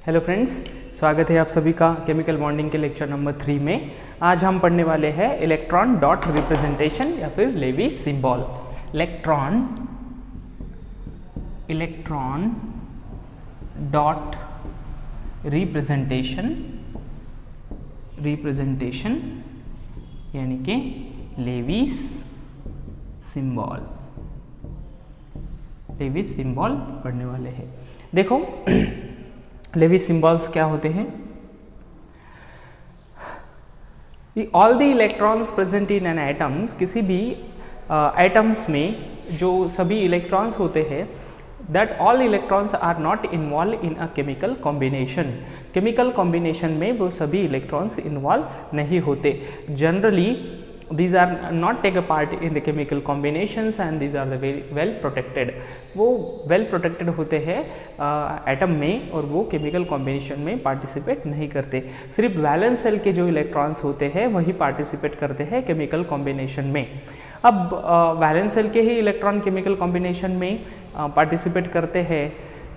Hello friends, स्वागत है आप सभी का केमिकल बॉन्डिंग के लेक्चर नंबर 3 में। आज हम पढ़ने वाले हैं इलेक्ट्रॉन डॉट रिप्रेजेंटेशन या फिर Lewis symbol. Electron dot representation यानी कि लेविस सिंबल पढ़ने वाले हैं। देखो लेविस सिंबल्स क्या होते हैं? All the electrons present in an atoms, किसी भी एटम्स में जो सभी इलेक्ट्रॉन्स होते हैं, that all electrons are not involve in a chemical combination. Chemical combination में वो सभी इलेक्ट्रॉन्स इन्वॉल्व नहीं होते। Generally these are not take a part in the chemical combinations and these are the very well protected। वो well protected होते हैं atom में और वो केमिकल कॉम्बिनेशन में पार्टिसिपेट नहीं करते। सिर्फ वैलेंस सेल के जो इलेक्ट्रॉन्स होते हैं वही पार्टिसिपेट करते हैं केमिकल कॉम्बिनेशन में। अब वैलेंस सेल के ही इलेक्ट्रॉन केमिकल कॉम्बिनेशन में पार्टिसिपेट करते हैं,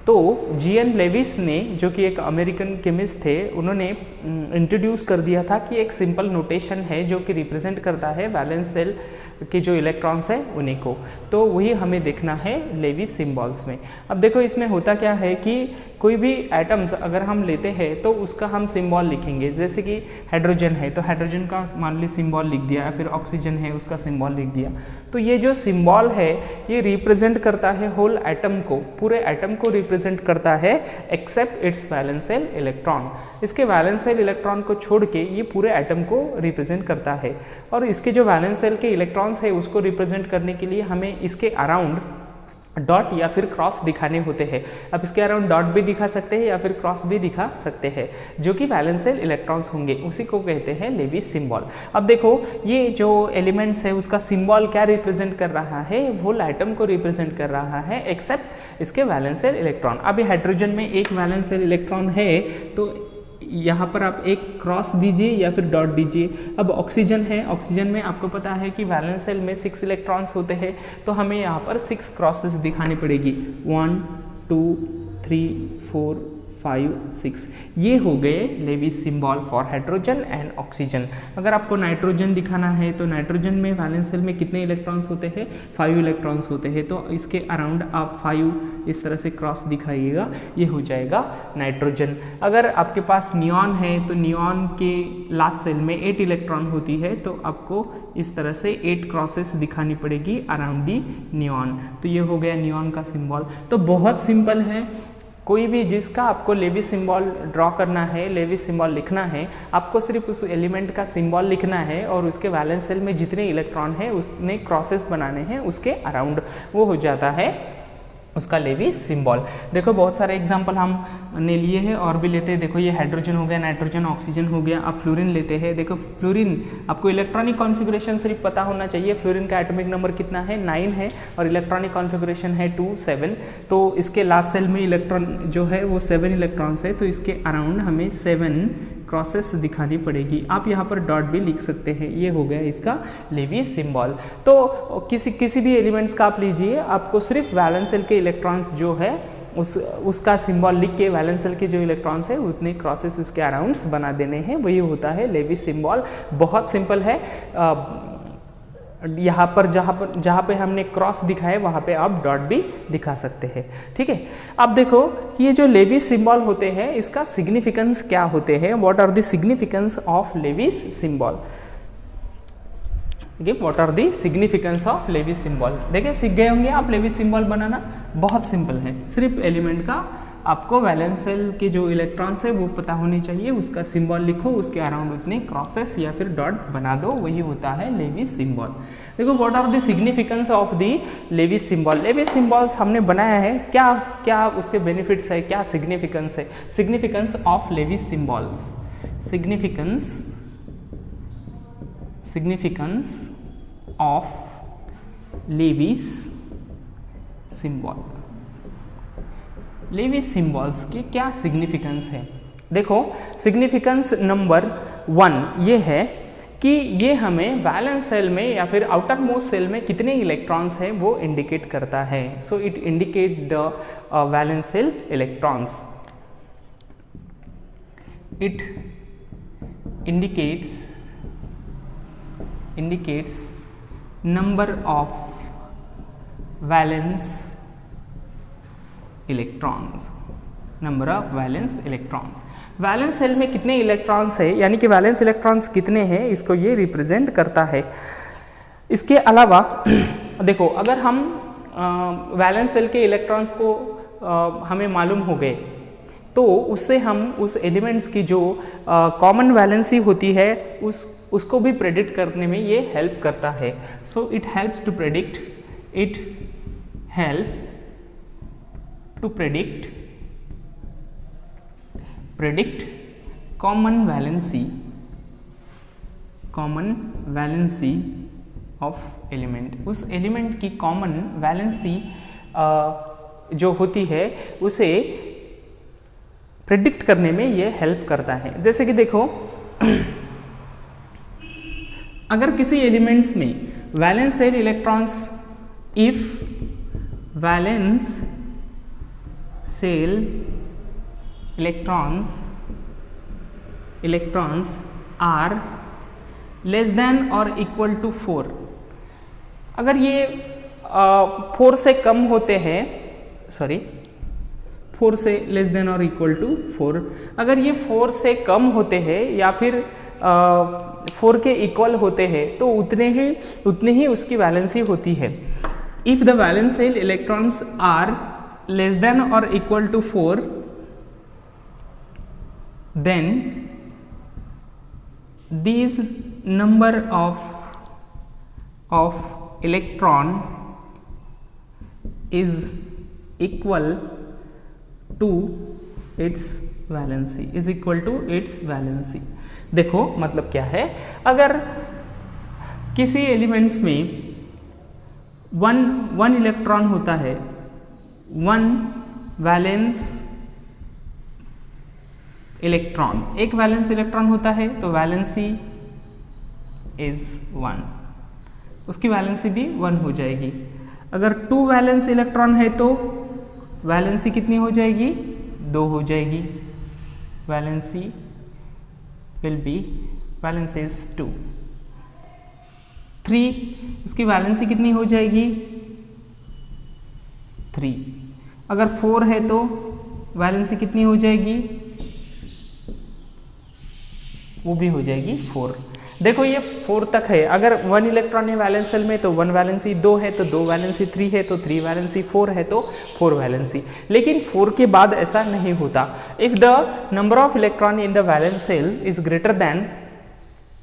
तो जीएन लेविस ने, जो कि एक अमेरिकन केमिस्ट थे, उन्होंने इंट्रोड्यूस कर दिया था कि एक सिंपल नोटेशन है जो कि रिप्रेजेंट करता है वैलेंस सेल के जो इलेक्ट्रॉन्स हैं उन्हीं को। तो वही हमें देखना है लेविस सिंबल्स में। अब देखो इसमें होता क्या है कि कोई भी एटम्स अगर हम लेते हैं तो उसका हम सिंबल लिखेंगे। जैसे कि हाइड्रोजन है तो हाइड्रोजन का मान ली सिंबल लिख दिया, या फिर ऑक्सीजन है उसका सिंबल लिख दिया। तो ये जो सिंबल है ये रिप्रेजेंट करता है होल एटम को, पूरे एटम को रिप्रेजेंट करता है except its valence shell electron. इसके वैलेंस सेल इलेक्ट्रॉन को छोड़ के ये पूरे एटम को रिप्रेजेंट करता है। और इसके जो वैलेंस सेल के इलेक्ट्रॉन्स है उसको रिप्रेजेंट करने के लिए हमें इसके अराउंड डॉट या फिर क्रॉस दिखाने होते हैं। अब इसके अराउंड डॉट भी दिखा सकते हैं या फिर क्रॉस भी दिखा सकते हैं, जो कि वैलेंस सेल इलेक्ट्रॉन्स होंगे, उसी को कहते हैं लेविस सिंबल। अब देखो ये जो एलिमेंट्स है उसका सिंबल क्या रिप्रेजेंट कर रहा है? वो एटम को रिप्रेजेंट कर रहा है एक्सेप्ट इसके वैलेंस सेल इलेक्ट्रॉन। अभी हाइड्रोजन में एक वैलेंस सेल इलेक्ट्रॉन है तो यहाँ पर आप एक क्रॉस दीजिए या फिर डॉट दीजिए। अब ऑक्सीजन है, ऑक्सीजन में आपको पता है कि वैलेंस सेल में 6 इलेक्ट्रॉन्स होते हैं, तो हमें यहाँ पर 6 क्रॉसेस दिखानी पड़ेगी। 1 2 3 4 5 6। ये हो गए Lewis symbol for hydrogen and oxygen. अगर आपको नाइट्रोजन दिखाना है तो नाइट्रोजन में वैलेंस सेल में कितने इलेक्ट्रॉन्स होते हैं? 5 इलेक्ट्रॉन्स होते हैं। तो इसके अराउंड आप 5 इस तरह से क्रॉस दिखाइएगा, ये हो जाएगा नाइट्रोजन। अगर आपके पास नियॉन है तो नियॉन के लास्ट सेल में 8 इलेक्ट्रॉन होती है, तो आपको इस तरह से 8 क्रॉसेस दिखानी पड़ेगी अराउंड दी नियॉन। तो ये हो गया नियॉन का सिंबल। तो बहुत सिंपल है। कोई भी जिसका आपको लेविस सिंबल ड्रॉ करना है, लेविस सिंबल लिखना है, आपको सिर्फ उस एलिमेंट का सिंबल लिखना है और उसके वैलेंस सेल में जितने इलेक्ट्रॉन है उसने क्रॉसेस बनाने हैं उसके अराउंड, वो हो जाता है उसका लेविस सिंबल। देखो बहुत सारे एग्जांपल हमने लिए हैं और भी लेते हैं। देखो ये हाइड्रोजन हो गया, नाइट्रोजन, ऑक्सीजन हो गया। अब फ्लोरीन लेते हैं। देखो फ्लोरीन, आपको इलेक्ट्रॉनिक कॉन्फ़िगरेशन सिर्फ पता होना चाहिए। फ्लोरीन का एटॉमिक नंबर कितना है? 9 है और इलेक्ट्रॉनिक कॉन्फ़िगरेशन है 2 7। तो इसके लास्ट सेल में इलेक्ट्रॉन जो है वो 7 इलेक्ट्रॉन्स है, तो इसके अराउंड हमें 7 क्रॉसेस दिखानी पड़ेगी। आप यहाँ पर डॉट भी लिख सकते हैं। ये हो गया इसका लेविस सिंबल। तो किसी भी एलिमेंट्स का आप लीजिए, आपको सिर्फ वैलेंस सेल के इलेक्ट्रॉन्स जो है उसका सिंबल लिख के वैलेंस सेल के जो इलेक्ट्रॉन्स है उतने क्रॉसेस उसके अराउंड्स बना देने हैं, वही होता है लेविस सिंबल। बहुत सिंपल है। यहाँ पर जहाँ पे हमने क्रॉस दिखाया वहाँ पे आप डॉट भी दिखा सकते हैं। ठीक है। अब देखो ये जो लेविस सिंबल होते हैं इसका सिग्निफिकेंस क्या होते हैं? What are the significance of Lewis symbol? What are the significance of Lewis symbol? देखिए सीख गए होंगे आप लेविस सिंबल बनाना। बहुत सिंपल है। सिर्फ एलिमेंट का आपको वैलेंस सेल के जो इलेक्ट्रॉन्स है वो पता होने चाहिए, उसका सिंबल लिखो, उसके अराउंड उतने क्रॉसेस या फिर डॉट बना दो, वही होता है लेविस सिंबल। देखो what are the significance of the Lewis symbol. Lewis symbols हमने बनाया है, क्या क्या उसके बेनिफिट्स है, क्या सिग्निफिकेंस है? Significance of Lewis symbols, significance of Lewis symbol. Lewis symbols के क्या सिग्निफिकेंस है? देखो सिग्निफिकेंस नंबर 1 ये है कि ये हमें वैलेंस सेल में या फिर आउटर मोस्ट सेल में कितने इलेक्ट्रॉन्स हैं वो इंडिकेट करता है। So it indicate the valence shell electrons. it indicates number of valence electrons, number of valence electrons. Valence shell में कितने इलेक्ट्रॉन्स है, यानी कि वैलेंस इलेक्ट्रॉन्स कितने हैं, इसको ये रिप्रेजेंट करता है। इसके अलावा देखो, अगर हम वैलेंस सेल के इलेक्ट्रॉन्स को हमें मालूम हो गए तो उससे हम उस एलिमेंट्स की जो कॉमन वैलेंसी होती है उसको भी प्रेडिक्ट करने में ये हेल्प करता है। So it helps to predict, it helps to predict common valency of element। उस एलिमेंट की कॉमन वैलेंसी जो होती है उसे प्रेडिक्ट करने में ये हेल्प करता है। जैसे कि देखो, अगर किसी एलिमेंट्स में valence shell electrons, if valence shell electrons are less than or equal to 4, अगर ये 4 से कम होते हैं, 4 से लेस देन और इक्वल टू 4, अगर ये 4 से कम होते हैं या फिर 4 के इक्वल होते हैं तो उतनी ही उसकी वैलेंसी होती है। If the valence shell electrons are less than और equal to 4, then these number of electron is equal to its valency, is equal to its valency। देखो मतलब क्या है, अगर किसी एलिमेंट्स में वन इलेक्ट्रॉन होता है, वन वैलेंस इलेक्ट्रॉन, एक वैलेंस इलेक्ट्रॉन होता है तो वैलेंसी इज 1, उसकी वैलेंसी भी 1 हो जाएगी। अगर 2 वैलेंस इलेक्ट्रॉन है तो वैलेंसी कितनी हो जाएगी, 2 हो जाएगी। Valency will be, valency is 2। 3, उसकी वैलेंसी कितनी हो जाएगी, 3। अगर 4 है तो वैलेंसी कितनी हो जाएगी, वो भी हो जाएगी 4। देखो ये 4 तक है। अगर 1 इलेक्ट्रॉन है वैलेंस सेल में तो 1 वैलेंसी, 2 है तो 2 वैलेंसी, 3 है तो 3 वैलेंसी, 4 है तो 4 वैलेंसी। लेकिन 4 के बाद ऐसा नहीं होता। If the number of electron in the valence cell is greater than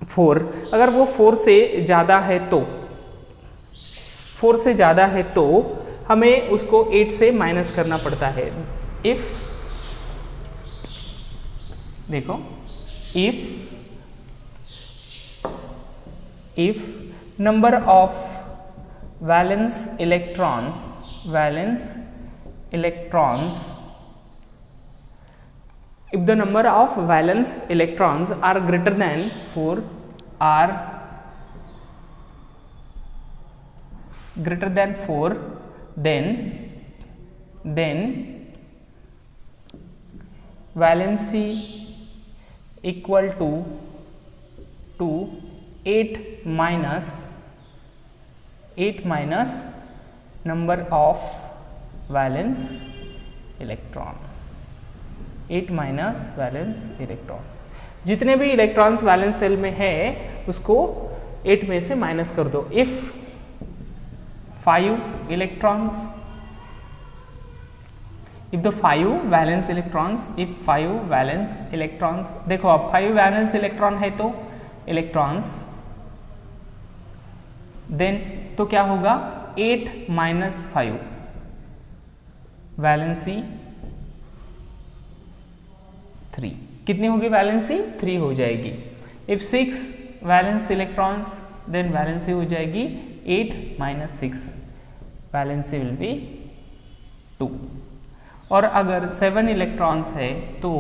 4, अगर वो 4 से ज़्यादा है तो हमें उसको 8 से माइनस करना पड़ता है। इफ देखो, if number of valence electrons, if the number of valence electrons are greater than 4, then valency equal to 8 minus number of valence electron, 8 minus valence electrons। जितने भी इलेक्ट्रॉन्स वैलेंस सेल में है उसको 8 में से माइनस कर दो। If 5 electrons, if the 5 valence electrons, देखो अब 5 वैलेंस इलेक्ट्रॉन है तो इलेक्ट्रॉन्स, देन तो क्या होगा, 8 माइनस 5, वैलेंसी 3। कितनी होगी वैलेंसी, 3 हो जाएगी। If 6 valence electrons, then valency हो जाएगी 8 माइनस 6, वैलेंसी विल बी 2। और अगर 7 इलेक्ट्रॉन्स है तो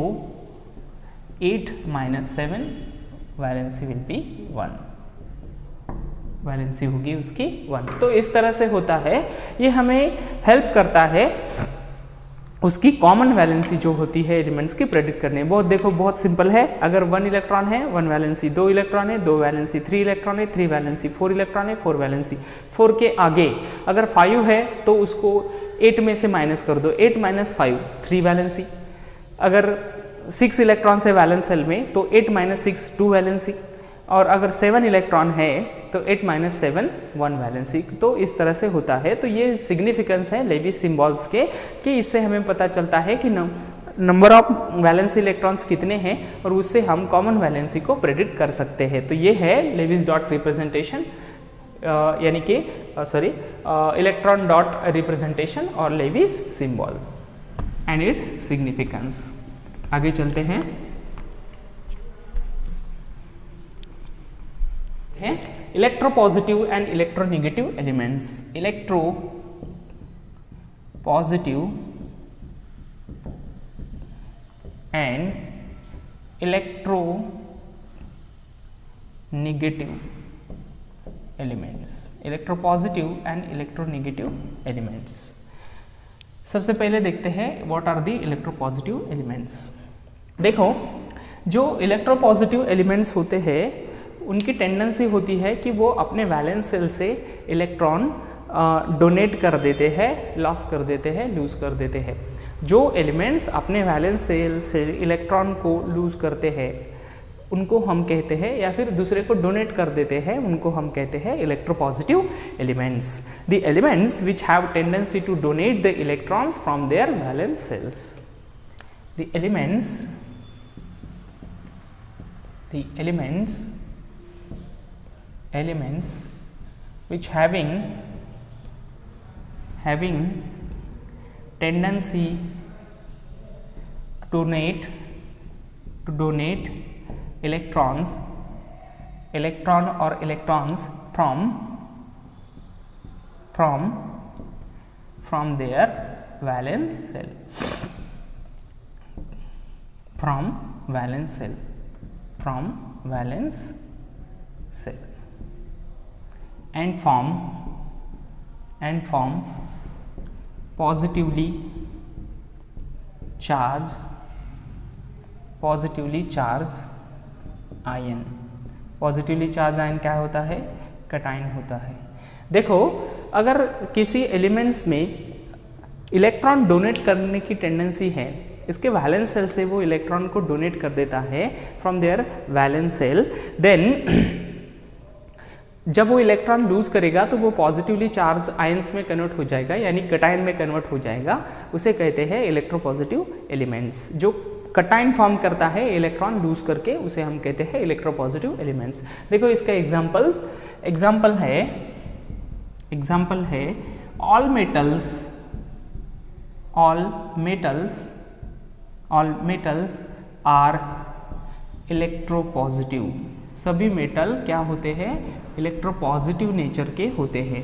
8 minus 7, valency will be 1, valency होगी उसकी 1। तो इस तरह से होता है, ये हमें हेल्प करता है उसकी कॉमन वैलेंसी जो होती है एलिमेंट्स की प्रेडिक्ट करने। बहुत देखो बहुत सिंपल है, अगर 1 इलेक्ट्रॉन है 1 वैलेंसी, 2 इलेक्ट्रॉन है 2 वैलेंसी, 3 इलेक्ट्रॉन है 3 वैलेंसी, 4 इलेक्ट्रॉन है 4 वैलेंसी। 4 के आगे अगर 5 है तो उसको 8 में से माइनस कर दो, 8 माइनस 5 3 वैलेंसी। अगर 6 इलेक्ट्रॉन्स है वैलेंस सेल में तो 8 माइनस 6 2 वैलेंसी, और अगर 7 इलेक्ट्रॉन है तो 8 माइनस 7 1 वैलेंसी। तो इस तरह से होता है। तो ये सिग्निफिकेंस है लेविस सिंबल्स के, कि इससे हमें पता चलता है कि नंबर ऑफ वैलेंसी इलेक्ट्रॉन्स कितने हैं और उससे हम कॉमन वैलेंसी को प्रेडिक्ट कर सकते हैं। तो ये है लेविस डॉट रिप्रेजेंटेशन, यानी कि इलेक्ट्रॉन डॉट रिप्रेजेंटेशन और Lewis symbol and its significance. आगे चलते हैं। Electropositive and electronegative elements. Electropositive and electronegative elements. Electropositive and electronegative elements. सबसे पहले देखते हैं what are the electropositive elements. देखो, जो इलेक्ट्रोपॉजिटिव एलिमेंट्स होते हैं उनकी टेंडेंसी होती है कि वो अपने वैलेंस सेल से इलेक्ट्रॉन डोनेट कर देते हैं, लॉस कर देते हैं, लूज कर देते हैं। जो एलिमेंट्स अपने वैलेंस सेल से इलेक्ट्रॉन को लूज करते हैं उनको हम कहते हैं, या फिर दूसरे को डोनेट कर देते हैं, उनको हम कहते हैं electropositive elements. The elements which have tendency to donate the electrons from their valence shells. The elements which having tendency to donate electrons from their valence cell, from valence cell and form positively charged ion। Positively charge ion क्या होता है? Cation होता है। देखो, अगर किसी elements में electron donate करने की टेंडेंसी है, इसके वैलेंस सेल से वो इलेक्ट्रॉन को डोनेट कर देता है from their valence shell, then जब वो इलेक्ट्रॉन लूज करेगा तो वो पॉजिटिवली चार्ज आयंस में कन्वर्ट हो जाएगा, यानी कटायन में कन्वर्ट हो जाएगा। उसे कहते हैं इलेक्ट्रोपॉजिटिव एलिमेंट्स। जो कटायन फॉर्म करता है इलेक्ट्रॉन लूज करके, उसे हम कहते हैं इलेक्ट्रोपॉजिटिव एलिमेंट्स। देखो, इसका एग्जाम्पल है ऑल मेटल्स आर इलेक्ट्रोपॉजिटिव। सभी मेटल क्या होते हैं? इलेक्ट्रोपॉजिटिव नेचर के होते हैं।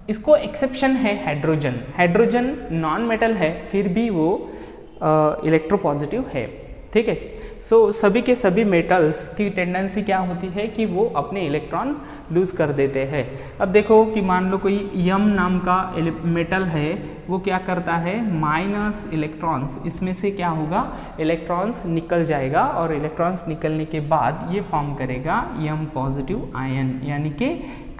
इसको एक्सेप्शन है हाइड्रोजन। हाइड्रोजन नॉन मेटल है, फिर भी वो इलेक्ट्रोपॉजिटिव है। ठीक है। सो सभी के सभी मेटल्स की टेंडेंसी क्या होती है कि वो अपने इलेक्ट्रॉन लूज कर देते हैं। अब देखो कि मान लो कोई यम नाम का मेटल है, वो क्या करता है? माइनस इलेक्ट्रॉन्स, इसमें से क्या होगा? इलेक्ट्रॉन्स निकल जाएगा, और इलेक्ट्रॉन्स निकलने के बाद ये फॉर्म करेगा यम पॉजिटिव आयन, यानी कि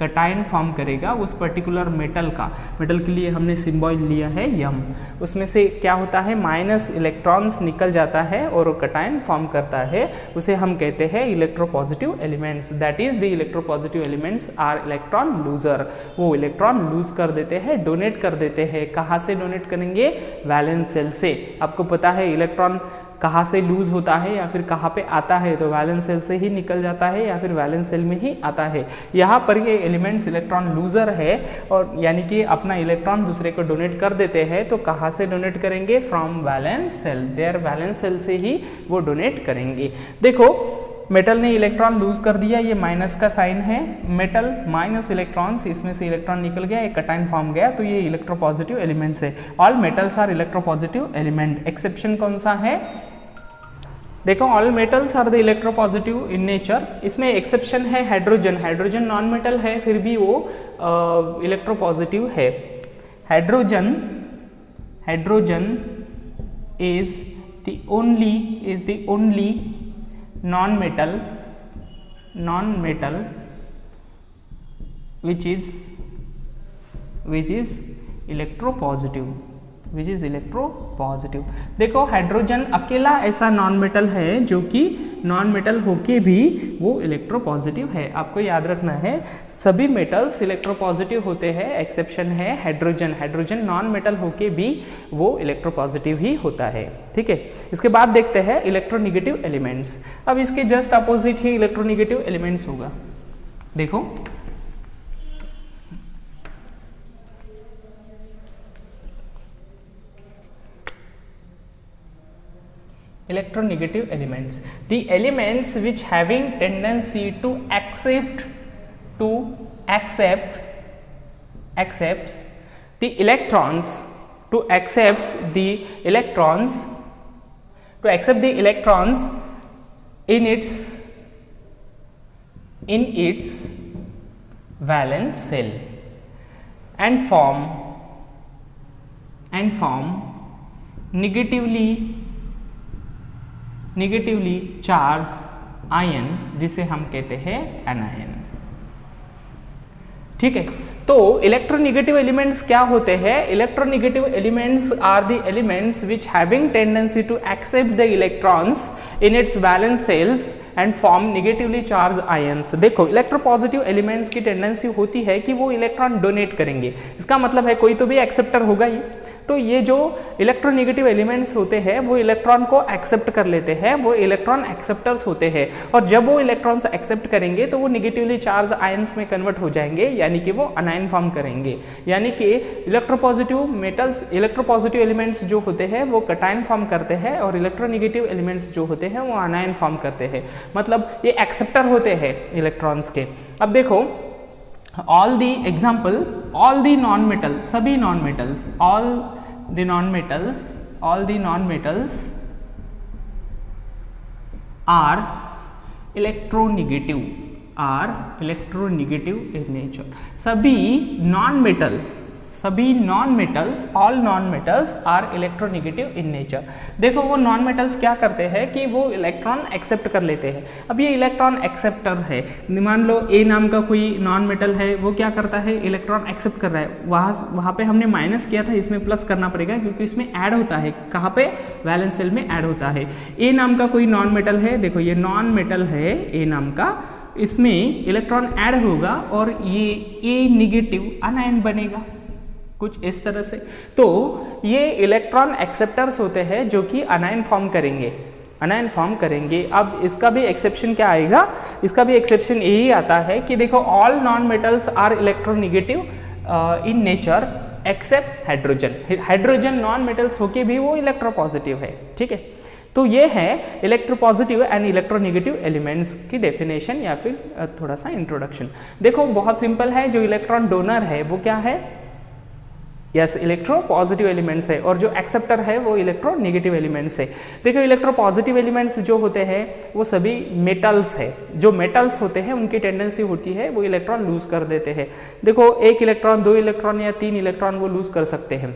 कटायन फॉर्म करेगा उस पर्टिकुलर मेटल का। मेटल के लिए हमने सिंबल लिया है यम। उसमें से क्या होता है? माइनस इलेक्ट्रॉन्स निकल जाता है और कटायन फॉर्म करता है। उसे हम कहते हैं electropositive elements. That is the electropositive elements are electron loser. वो इलेक्ट्रॉन लूज कर देते हैं, डोनेट कर देते हैं। कहाँ से डोनेट करेंगे? वैलेंस सेल से। आपको पता है इलेक्ट्रॉन कहाँ से लूज होता है या फिर कहाँ पे आता है? तो वैलेंस सेल से ही निकल जाता है या फिर वैलेंस सेल में ही आता है। यहाँ पर ये एलिमेंट्स इलेक्ट्रॉन लूजर है, और यानी कि अपना इलेक्ट्रॉन दूसरे को डोनेट कर देते हैं। तो कहाँ से डोनेट करेंगे? From valence shell. There valence cell से ही वो डोनेट करेंगे। देखो, मेटल ने इलेक्ट्रॉन लूज कर दिया, ये माइनस का साइन है। मेटल माइनस इलेक्ट्रॉन्स, इसमें से इलेक्ट्रॉन निकल गया, एक कटायन फॉर्म गया, तो ये इलेक्ट्रोपॉजिटिव एलिमेंट्स है। All metals are electropositive element. Exception कौन सा है? देखो, all metals are the electropositive in nature. इसमें एक्सेप्शन है हाइड्रोजन। हाइड्रोजन नॉन मेटल है, फिर भी वो इलेक्ट्रोपॉजिटिव है। Hydrogen hydrogen is the only non-metal which is electropositive, देखो हाइड्रोजन अकेला ऐसा नॉन मेटल है जो कि नॉन मेटल होके भी वो इलेक्ट्रोपॉजिटिव है। आपको याद रखना है सभी मेटल्स इलेक्ट्रोपॉजिटिव होते हैं, एक्सेप्शन है हाइड्रोजन नॉन मेटल होके भी वो इलेक्ट्रोपॉजिटिव ही होता है। ठीक है, इसके बाद देखते हैं इलेक्ट्रोनिगेटिव एलिमेंट्स। अब इसके जस्ट अपोजिट ही इलेक्ट्रोनिगेटिव एलिमेंट्स होगा। देखो electronegative elements, the elements which having tendency to accepts the electrons, to accept the electrons in its valence shell and form negatively charged ion, जिसे हम कहते हैं एनायन। ठीक है, तो इलेक्ट्रोनिगेटिव एलिमेंट्स क्या होते हैं? Electronegative elements are the elements which having tendency to accept the electrons in its valence shells and form negatively charge ions. देखो इलेक्ट्रोपॉजिटिव एलिमेंट्स की टेंडेंसी होती है कि वो इलेक्ट्रॉन डोनेट करेंगे, इसका मतलब है कोई तो भी एक्सेप्टर होगा ही। तो ये जो इलेक्ट्रोनिगेटिव एलिमेंट्स होते हैं वो इलेक्ट्रॉन को एक्सेप्ट कर लेते हैं, वो इलेक्ट्रॉन एक्सेप्टर्स होते हैं, और जब वो इलेक्ट्रॉन्स एक्सेप्ट करेंगे तो वो निगेटिवली चार्ज आयंस में कन्वर्ट हो जाएंगे, यानी कि वो अनायन फॉर्म करेंगे। यानी कि इलेक्ट्रोपॉजिटिव एलिमेंट्स जो होते हैं वो कटायन फॉर्म करते हैं और इलेक्ट्रोनिगेटिव एलिमेंट्स जो होते हैं वो अनायन फॉर्म करते हैं, मतलब ये एक्सेप्टर होते हैं इलेक्ट्रॉन्स के। अब देखो all the example, all the non-metals, सभी non-metals, all the non-metals are electronegative in nature। सभी non-metals, all non-metals are electronegative in nature। देखो वो non-metals क्या करते हैं कि वो इलेक्ट्रॉन एक्सेप्ट कर लेते हैं। अब ये इलेक्ट्रॉन एक्सेप्टर है, मान लो ए नाम का कोई नॉन-मेटल है, वो क्या करता है इलेक्ट्रॉन एक्सेप्ट कर रहा है, वहाँ पे हमने माइनस किया था, इसमें प्लस करना पड़ेगा क्योंकि इसमें ऐड होता है। कहाँ पे? वैलेंस शेल में ऐड होता है। ए नाम का कोई नॉन-मेटल है, देखो ये नॉन-मेटल है ए नाम का, इसमें इलेक्ट्रॉन ऐड होगा और ये ए निगेटिव अनायन बनेगा, कुछ इस तरह से। तो ये इलेक्ट्रॉन एक्सेप्टर्स होते हैं जो कि अनायन फॉर्म करेंगे। अब इसका भी एक्सेप्शन क्या आएगा? इसका भी एक्सेप्शन यही आता है कि देखो all non metals are electronegative in nature except hydrogen non metals होके भी वो इलेक्ट्रोपॉजिटिव है। ठीक है, तो ये है इलेक्ट्रोपॉजिटिव एंड इलेक्ट्रोनिगेटिव एलिमेंट्स की डेफिनेशन या फिर थोड़ा सा इंट्रोडक्शन। देखो बहुत सिंपल है, जो इलेक्ट्रॉन डोनर है वो क्या है? यस, इलेक्ट्रोपॉजिटिव एलिमेंट्स है, और जो एक्सेप्टर है वो इलेक्ट्रोनिगेटिव एलिमेंट्स है। देखो इलेक्ट्रोपॉजिटिव एलिमेंट्स जो होते हैं वो सभी मेटल्स है। जो मेटल्स होते हैं उनकी टेंडेंसी होती है वो इलेक्ट्रॉन लूज कर देते हैं। देखो 1 इलेक्ट्रॉन, 2 इलेक्ट्रॉन या 3 इलेक्ट्रॉन वो लूज कर सकते हैं।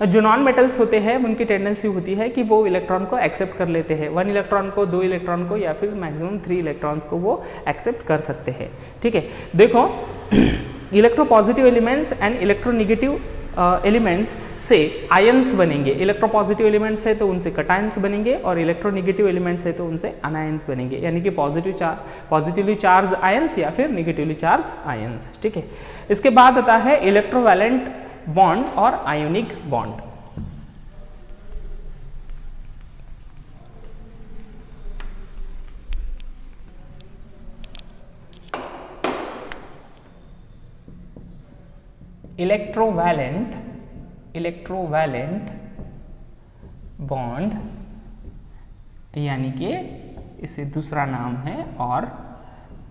जो नॉन मेटल्स होते हैं उनकी टेंडेंसी होती है कि वो इलेक्ट्रॉन को एक्सेप्ट कर लेते हैं, 1 इलेक्ट्रॉन को, 2 इलेक्ट्रॉन को, या फिर मैक्सिमम 3 इलेक्ट्रॉन्स को वो एक्सेप्ट कर सकते हैं। ठीक है, देखो electropositive elements and electronegative elements से आयंस बनेंगे। इलेक्ट्रोपॉजिटिव एलिमेंट्स है तो उनसे कटायंस बनेंगे, और इलेक्ट्रोनिगेटिव एलिमेंट्स है तो उनसे अनायंस बनेंगे, यानी कि पॉजिटिवली चार्ज आयंस या फिर निगेटिवली चार्ज आयंस। ठीक है, इसके बाद आता है इलेक्ट्रोवैलेंट बॉन्ड और आयोनिक बॉन्ड। इलेक्ट्रोवैलेंट बॉन्ड यानी कि इसे दूसरा नाम है और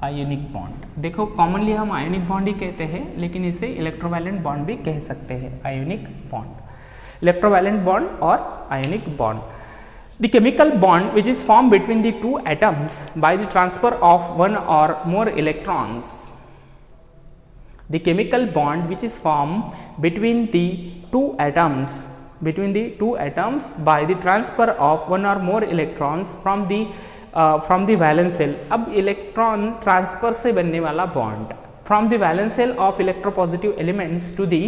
आयोनिक बॉन्ड। देखो कॉमनली हम आयोनिक बॉन्ड ही कहते हैं, लेकिन इसे इलेक्ट्रोवैलेंट बॉन्ड भी कह सकते हैं। आयोनिक बॉन्ड, इलेक्ट्रोवैलेंट बॉन्ड और ionic bond. The chemical bond which is formed between the two atoms by the transfer of one or more electrons. The chemical bond which is formed between the two atoms between the two atoms by the transfer of one or more electrons from the valence shell. अब electron transfer से बनने वाला bond from the valence shell of electropositive elements to the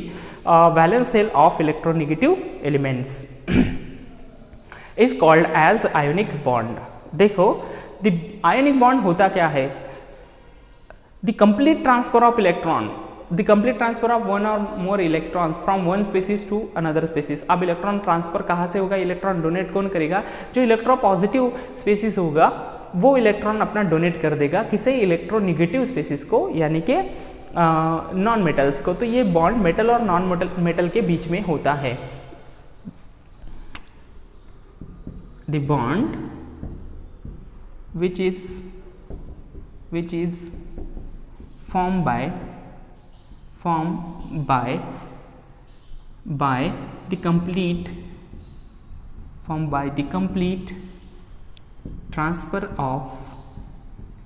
valence shell of electronegative elements is called as ionic bond. देखो the ionic bond होता क्या है? The complete transfer of electron, the complete transfer of one or more electrons from one species to another species. अब electron transfer कहाँ से होगा? Electron donate कौन करेगा? जो इलेक्ट्रोपॉजिटिव स्पीसीज होगा वो इलेक्ट्रॉन अपना डोनेट कर देगा किसे? इलेक्ट्रोनिगेटिव स्पीसीज को, यानी कि नॉन मेटल्स को. तो ये बॉन्ड मेटल और नॉन मेटल के बीच में होता है. The bond which is formed by the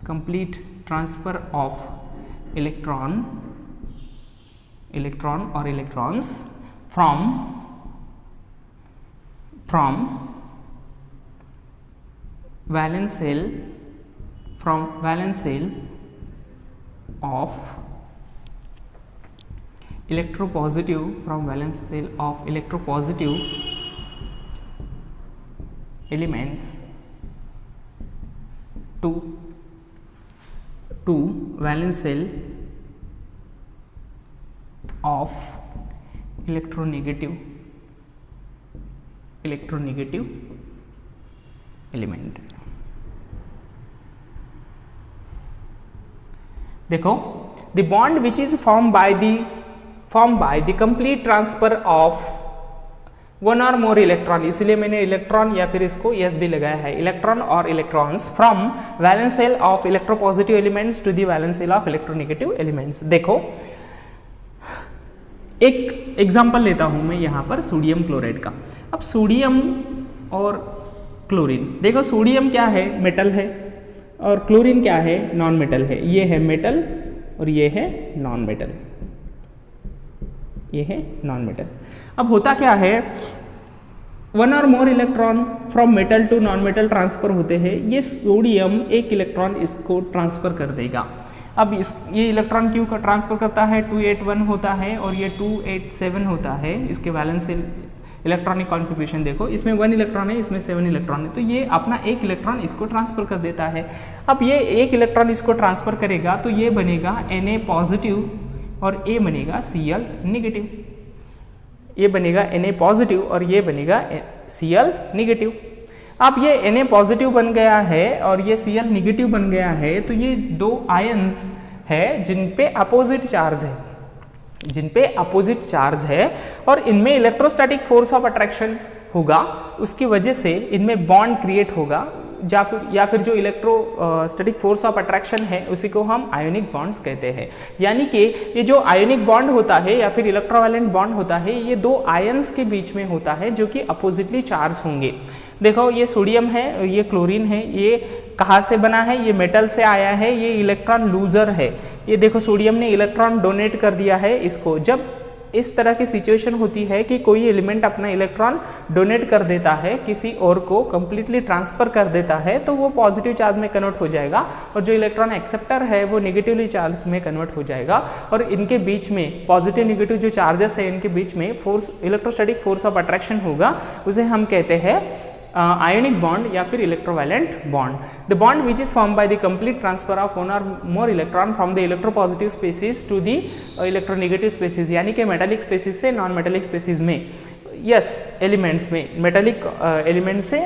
complete transfer of electron or electrons from valence shell of electropositive elements to valence shell of electronegative element. देखो the bond which is formed by the complete transfer of one or more electron, इसलिए मैंने electron या फिर इसको S भी लगाया है, electron और electrons from valence shell of electropositive elements to the valence shell of electronegative elements. देखो एक एग्जांपल लेता हूं मैं यहाँ पर सोडियम क्लोराइड का. अब सोडियम और क्लोरीन, देखो सोडियम क्या है? मेटल है, और क्लोरीन क्या है? नॉन मेटल है. ये है मेटल और ये है नॉन मेटल, ये है नॉन मेटल. अब होता क्या है? वन और more electron from metal to non metal transfer होते हैं. ये सोडियम एक इलेक्ट्रॉन इसको ट्रांसफर कर देगा. अब ये इलेक्ट्रॉन क्यों ट्रांसफर करता है? 281 होता है और ये 287 होता है. इसके वैलेंस से इलेक्ट्रॉनिक कॉन्फ़िगरेशन देखो, इसमें 1 इलेक्ट्रॉन है, इसमें 7 इलेक्ट्रॉन है. तो ये अपना एक इलेक्ट्रॉन इसको ट्रांसफर कर देता है. अब ये एक इलेक्ट्रॉन इसको ट्रांसफर करेगा तो ये बनेगा Na पॉजिटिव और ये बनेगा Cl निगेटिव. ये बनेगा Na पॉजिटिव और ये बनेगा Cl निगेटिव. अब ये Na पॉजिटिव बन गया है और ये Cl निगेटिव बन गया है. तो ये दो आयंस है जिन पे अपोजिट चार्ज है और इनमें इलेक्ट्रोस्टैटिक फोर्स ऑफ अट्रैक्शन होगा. उसकी वजह से इनमें बॉन्ड क्रिएट होगा, या फिर जो इलेक्ट्रोस्टैटिक फोर्स ऑफ अट्रैक्शन है उसी को हम आयोनिक बॉन्ड्स कहते हैं. यानी कि ये जो आयोनिक बॉन्ड होता है या फिर इलेक्ट्रोवैलेंट बॉन्ड होता है, ये दो आयंस के बीच में होता है जो कि अपोजिटली चार्ज होंगे. देखो ये सोडियम है, ये क्लोरीन है. ये कहाँ से बना है? ये मेटल से आया है. ये इलेक्ट्रॉन लूजर है. ये देखो सोडियम ने इलेक्ट्रॉन डोनेट कर दिया है इसको. जब इस तरह की सिचुएशन होती है कि कोई एलिमेंट अपना इलेक्ट्रॉन डोनेट कर देता है, किसी और को कंप्लीटली ट्रांसफर कर देता है, तो वो पॉजिटिव चार्ज में कन्वर्ट हो जाएगा और जो इलेक्ट्रॉन एक्सेप्टर है वो नेगेटिवली चार्ज में कन्वर्ट हो जाएगा. और इनके बीच में पॉजिटिव नेगेटिव जो चार्जेस है इनके बीच में force, electrostatic force of attraction होगा. उसे हम कहते हैं ionic bond या फिर electrovalent bond. The bond which is formed by the complete transfer of one or more electron from the electropositive species to the electronegative species, यानी कि metallic species से non metallic species में, yes elements में, metallic element से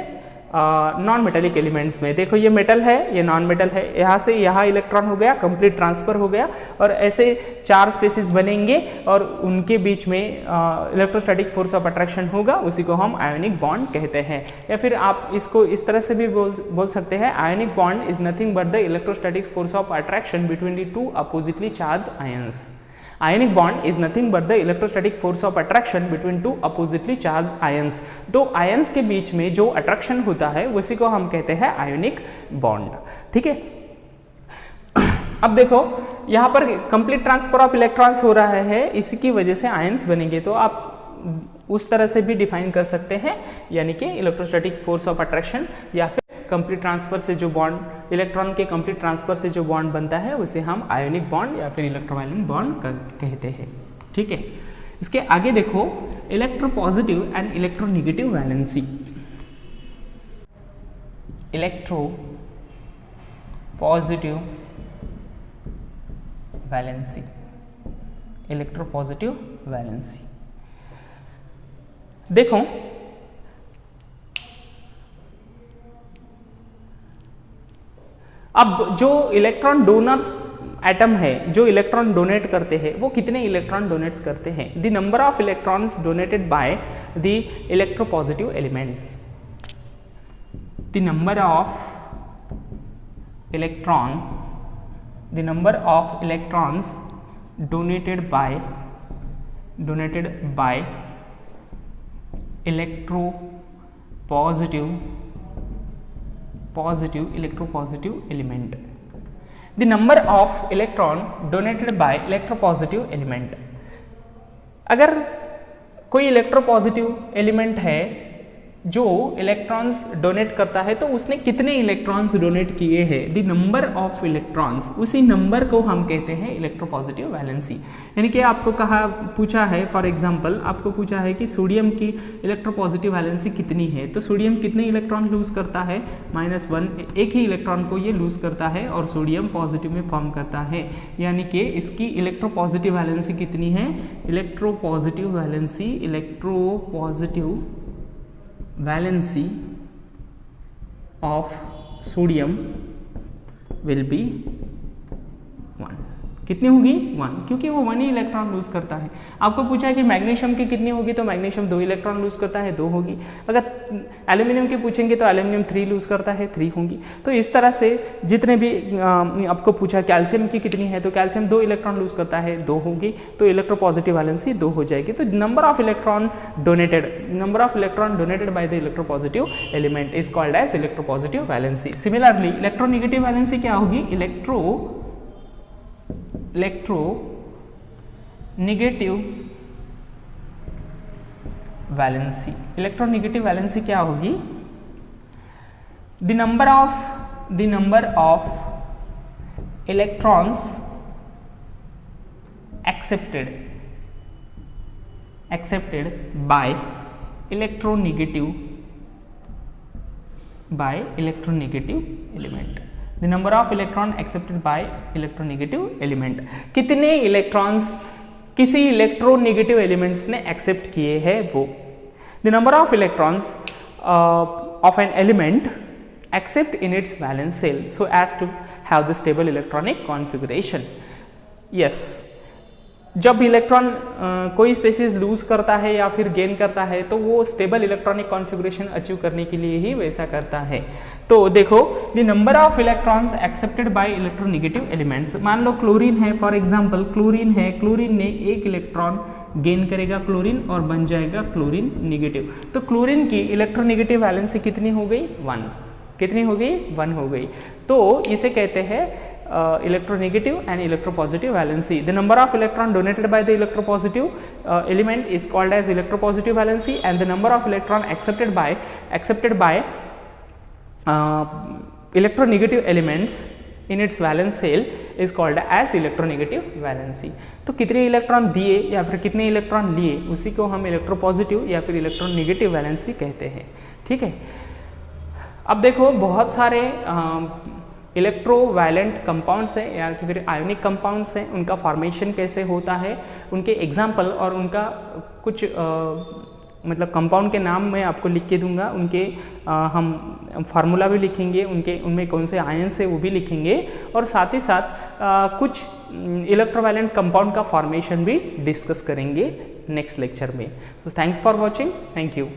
non metallic elements में. देखो ये metal है, ये नॉन मेटल है, यहाँ से यहाँ इलेक्ट्रॉन हो गया, कंप्लीट ट्रांसफर हो गया और ऐसे 4 स्पेसिस बनेंगे और उनके बीच में इलेक्ट्रोस्टैटिक फोर्स ऑफ अट्रैक्शन होगा. उसी को हम आयोनिक बॉन्ड कहते हैं. या फिर आप इसको इस तरह से भी बोल सकते हैं, ionic bond is nothing but the electrostatic force of attraction between the two oppositely charge ions. Ionic bond is nothing but the electrostatic force of attraction between two oppositely charged ions. दो ions के बीच में जो attraction होता है उसी को हम कहते हैं ionic bond. ठीक है. अब देखो यहाँ पर complete transfer of electrons हो रहा है, इसी की वजह से ions बनेंगे. तो आप उस तरह से भी डिफाइन कर सकते हैं, यानी कि इलेक्ट्रोस्टैटिक फोर्स ऑफ अट्रैक्शन या फिर कंप्लीट ट्रांसफर से जो बॉन्ड, इलेक्ट्रॉन के कंप्लीट ट्रांसफर से जो बॉन्ड बनता है उसे हम आयोनिक बॉन्ड या फिर इलेक्ट्रोवायलेंट बॉन्ड कहते हैं। ठीक है, इसके आगे देखो electropositive and electronegative valency. Electropositive valency, electropositive valency. देखो अब जो इलेक्ट्रॉन डोनर्स एटम है, जो इलेक्ट्रॉन डोनेट करते हैं, वो कितने इलेक्ट्रॉन डोनेट्स करते हैं? The number of electrons donated by the electropositive elements, the number of electrons, the number of electrons donated by electropositive element, the number of electron donated by electropositive element। अगर कोई electropositive element है जो electrons donate करता है तो उसने कितने electrons donate किए हैं, द नंबर ऑफ इलेक्ट्रॉन्स, उसी नंबर को हम कहते हैं इलेक्ट्रोपॉजिटिव वैलेंसी। यानी कि आपको पूछा है, फॉर एग्जांपल आपको पूछा है कि सोडियम की इलेक्ट्रोपॉजिटिव वैलेंसी कितनी है, तो सोडियम कितने इलेक्ट्रॉन लूज करता है? -1, एक ही इलेक्ट्रॉन को ये लूज करता है और सोडियम पॉजिटिव में फॉर्म करता है, यानी कि इसकी इलेक्ट्रोपॉजिटिव वैलेंसी कितनी है? Electropositive valency of sodium will be 1। कितनी होगी? 1, क्योंकि वो 1 ही इलेक्ट्रॉन लूज करता है। आपको पूछा है कि मैग्नीशियम की कितनी होगी, तो मैग्नीशियम 2 इलेक्ट्रॉन लूज करता है, 2 होगी। अगर एल्यूमिनियम की पूछेंगे तो एल्यूमिनियम 3 लूज करता है, 3 होंगी। तो इस तरह से जितने भी आपको पूछा कैल्शियम की कितनी है, तो कैल्शियम 2 इलेक्ट्रॉन लूज करता है, 2 होगी, तो इलेक्ट्रोपॉजिटिव वैलेंसी 2 हो जाएगी। तो number of electron donated by the electropositive element is called as electropositive valency. Similarly electronegative valency क्या होगी? इलेक्ट्रोनेगेटिव वैलेंसी क्या होगी? The number of electrons accepted by electronegative element, the number of electron accepted by electronegative element। कितने electrons किसी electronegative elements ने accept किए हैं वो। The number of electrons of an element accept in its valence shell so as to have the stable electronic configuration. Yes, जब electron कोई species lose करता है या फिर गेन करता है तो वो स्टेबल इलेक्ट्रॉनिक कॉन्फ़िगरेशन अचीव करने के लिए ही वैसा करता है। तो देखो the number of electrons accepted by electronegative elements, मान लो क्लोरीन है, फॉर एग्जांपल क्लोरीन है, क्लोरीन ने एक इलेक्ट्रॉन गेन करेगा क्लोरीन और बन जाएगा क्लोरीन नेगेटिव। तो क्लोरीन की इलेक्ट्रोनेगेटिव वैलेंसी कितनी हो गई? 1। कितनी हो गई? 1 हो गई। तो इसे कहते हैं electronegative and electropositive valency। The number of electron donated by the electropositive element is called as electropositive valency, and the number of electron accepted by electronegative elements in its valence shell is called as electronegative valency। तो कितने electron दिए या फिर कितने electron लिए उसी को हम इलेक्ट्रोपॉजिटिव या फिर इलेक्ट्रोनेगेटिव वैलेंसी कहते हैं। ठीक है, अब देखो बहुत सारे इलेक्ट्रोवायलेंट कंपाउंड्स हैं या फिर आयोनिक कंपाउंड्स हैं, उनका फॉर्मेशन कैसे होता है, उनके एग्जाम्पल और उनका कुछ मतलब कंपाउंड के नाम मैं आपको लिख के दूंगा, उनके हम फार्मूला भी लिखेंगे, उनमें कौन से आयन्स है वो भी लिखेंगे, और साथ ही साथ कुछ इलेक्ट्रोवायलेंट कंपाउंड का फॉर्मेशन भी डिस्कस करेंगे नेक्स्ट लेक्चर में। तो thanks for watching, thank you.